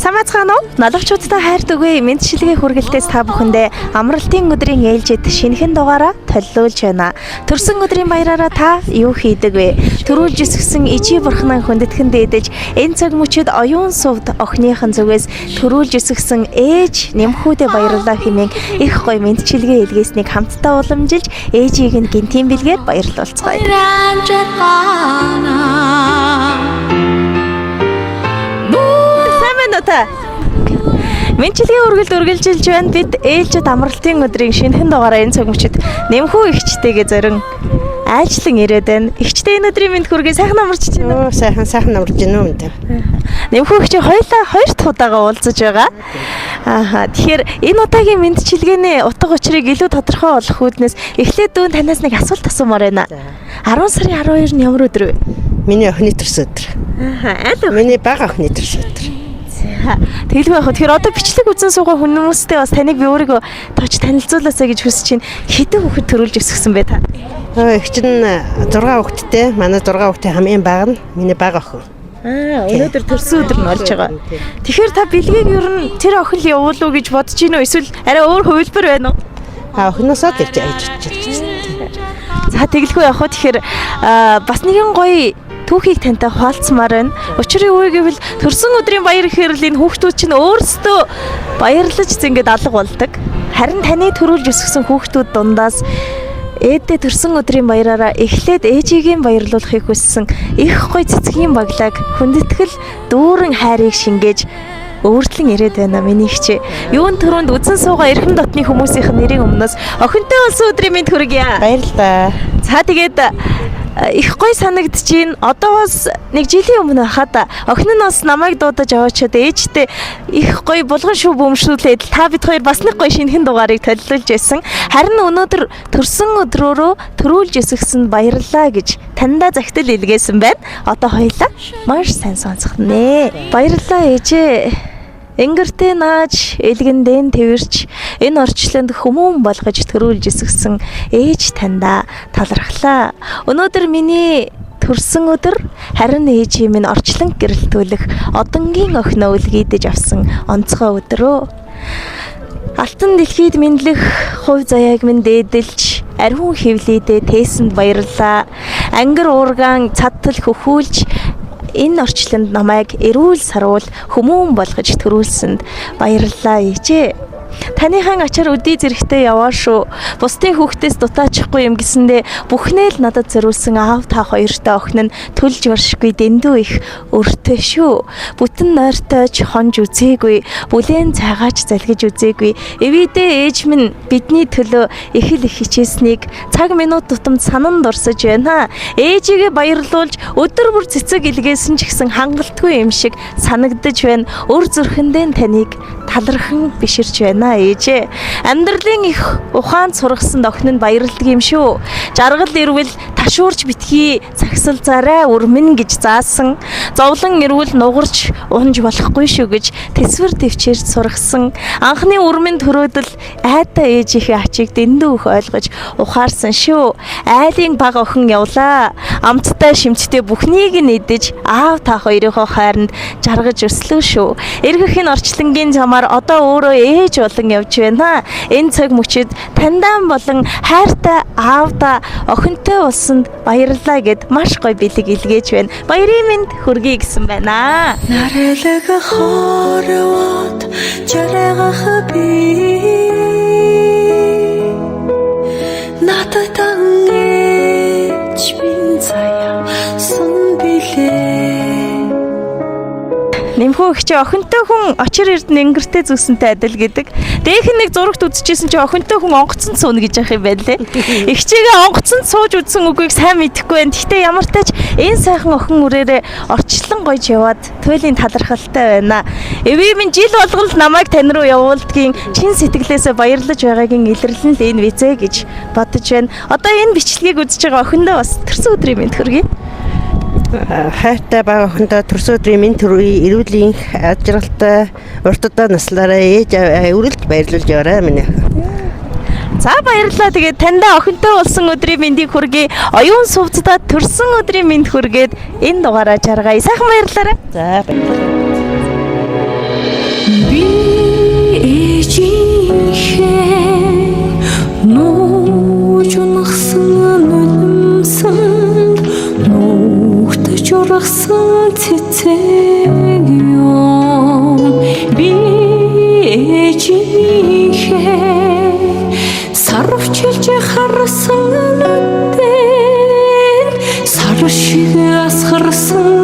Самацгаано налагчуудтай хайрт өгөө мэдчилгээ хүргэлтээс та бүхэндээ амралтын өдрийн ээлжид шинэхэн дугаараа төлөвлөж байна. Төрсөн өдрийн баяраараа та юу хийдэг вэ? Төрүүлж өсгсөн ижи бурхнаа хүндэтгэн дээдэж энэ цаг мөчид оюун сувд охиныхан зүгээс төрүүлж өсгсөн ээж нэмхүүдээ баярлалаа хэмээн их гоё мэдчилгээ илгээснийг хамтдаа уламжилж ээжийг нь гинтийн бэлгээр баярлуулцгаая. Мэдчилгээ үргэлжилж байна. Бид ээлжид амралтын өдрийн шинэхэн дугаараа энэ цаг мөчид нэмхүү ихчтэйгээ зорин айлчлан ирээд байна. Ихчтэй энэ өдрийн мэнд хүргэе сайхан амарч байна уу? Сайхан амарч байна уу энэ. Нэмхүү ихчээ хоёулаа 2 дахь удаага уулзаж байгаа. Тэгэхээр энэ удаагийн мэдчилгээний утга учирыг илүү тодорхой олох үүднээс эхлээд дүүн танаас нэг асуулт асуумаар байна. 10 сарын 12 нь ямар өдөр вэ? Миний охины төрсөн өдөр. Аль вэ? Миний бага охины төрсөн өдөр. Тэгэлгүй яг. Тэгэхээр одоо бичлэг үзэн суугаа хүмүүстээ бас таныг би өөрийгөө тооч танилцуулаасаа гэж хүсэж байна. Хэдэн хүүхэд төрүүлж өсгсөн бэ та? Их чинь 6 хүүхэдтэй. Манай 6 хүүхдийн хамгийн бага нь миний бага охин. Өнөөдөр төрсөн өдөр нь болж байгаа. Тэгэхээр та бэлгийг ер нь тэр охин л явуулуу гэж бодож гинөө эсвэл арай өөр хувилбар байна уу? Охиноосоо тэрч айж очиж. За тэгэлгүй яг. Тэгэхээр бас нэгэн гоё түүхийг тантай хуваалцмаар байна. Учрын үе гэвэл төрсөн өдрийн баяр гэхээр л энэ хүүхдүүд чинь өөрсдөө баярлаж зингээд алга болдог. Харин таны төрүүлж өсгсөн хүүхдүүд дундаас ээдээ төрсөн өдрийн баяраараа эхлээд ээжигийн баярлуулахыг хүссэн их гоё цэцгийн баглааг хүндэтгэл дүүрэн хайрыг шингээж өөртлөн ирээд байна миний хчээ. Юун төрөнд үзэн суугаа эрхэм дотны хүмүүсийн нэрийн өмнөөс охинтой болсон өдрийн мэнд хүргье. Баярлалаа. За тэгээд их гоё санагдчихээн. Одоос нэг жилийн өмнө хахад охин нь бас намайг дуудаж аваачаад ээжтэй их гоё булган шүү бөмшүүлээд та бид хоёр бас нэг гоё шинэхэн дугаарыг төлөвлөж байсан. Харин өнөөдөр төрсөн өдрөөрөө төрүүлж өсгсөн баярлалаа гэж таньдаа захидал илгээсэн байна. Одоо хоёлаа маш сайн сонсгонэ. Баярлалаа ээжээ. Энгэртээ нааж, элгэндэн тэрч энэ орчлонд хүмүүн болгож төрүүлж өсгсөн ээж таньда талархлаа. Өнөөдөр миний төрсөн өдөр харин ээжийн минь орчлон гэрэлтүүлэх одонгийн охиноо үлгийдэж авсан онцгой өдрөө. Алтан дэлхийд мэдлэх хувь заяаг минь дээдэлж ариун хөвлөдөө тээсэнд баярлалаа. Ангар уургаан цадтал хөхүүлж энэ орчлонд намайг эрүүл саруул хүмүүн болгож төрүүлсэнд баярлалаа ээжээ. Таныхан ачаар өдий зэрэгтэй яваа шүү. Бусдын хүүхдээс дутаачихгүй юм гэсэндээ бүхнээ л надад зориулсан аав та хоёртой охин нь төлж баршгүй дэндүү их өртөө шүү. Бүтэн нойртойч хонж үзээгүй, бүлээн цайгаач залгиж үзээгүй. Эвидээ ээж минь бидний төлөө их л их хичээснийг цаг минут тутамд санан дурсаж байна. Ээжигээ баярлуулж өдөр бүр цэцэг илгээсэн ч гэсэн хангалтгүй юм шиг санагдаж байна. Өр зүрхэндээ таныг талархан биширч байна ээжээ. Амьдралын их ухаанд сургасанд охин нь баярлдаг юм шүү. Жаргал ирвэл ташуурч битгий цагсалзаарай өрмөн гэж заасан. Зовлон ирвэл нугарч унж болохгүй шүү гэж тэсвэр төвчээрч сургасан. Анхны өрмөн төрөөдөл айдаа ээжийнхээ ачийг дэндүү их ойлгож ухаарсан шүү. Айлын бага охин явлаа. Амттай шимттэй бүхнийг нь идэж аав та хоёрынхоо хайранд жаргаж өслөө шүү. Эргэхийн орчлонгийн замаар одоо өөрөө ээж болон явж байна. Энэ цаг мөчид таньдаан болон хайртай аавда охинтой болсонд баярлалаа гэд маш гоё бэлэг илгээж байна. Баярын мэнд хүргэе гэсэн байна. Нарэлэг хорвот жаргах би надад ангиж минь заяа сон билээ. Нэмхүү ихчээ охинтой хүн очир эрдэнэ энгэртээ зүсэнтэй адил гэдэг. Дээх нь нэг зурагт үзчихсэн чи охинтой хүн онгоцонд сууна гэж ах юм байна лээ. Ихчээгээ онгоцонд сууж үзсэн үгийг сайн мэдэхгүй байна. Гэхдээ ямар ч тач энэ сайхан охин үрээрээ орчлон гойж яваад туйлын талархалтай байна. Эвээ минь жил болгол намайг тань руу явуулдгийн чин сэтгэлээсээ баярлаж байгаагийн илэрлэн л энэ визээ гэж бодож байна. Одоо энэ бичлэгийг үзэж байгаа охиндоо бас төрсөн өдрийн мэнд хүргэе. Хайртай бага охиндоо төрсөн өдрийн минь төрөй эрүүлийн ажралтай уртдаа наслаараа ээж өрөлд баярлуулж яваарай миний охин. За баярлалаа. Тэгээд таньда охинтой болсон өдрийн мэндийг хүргэе. Оюун сувцдаа төрсөн өдрийн мэнд хүргээд энэ дугаараа жаргая. Сайхан баярлалаа. За баярлалаа. гарсан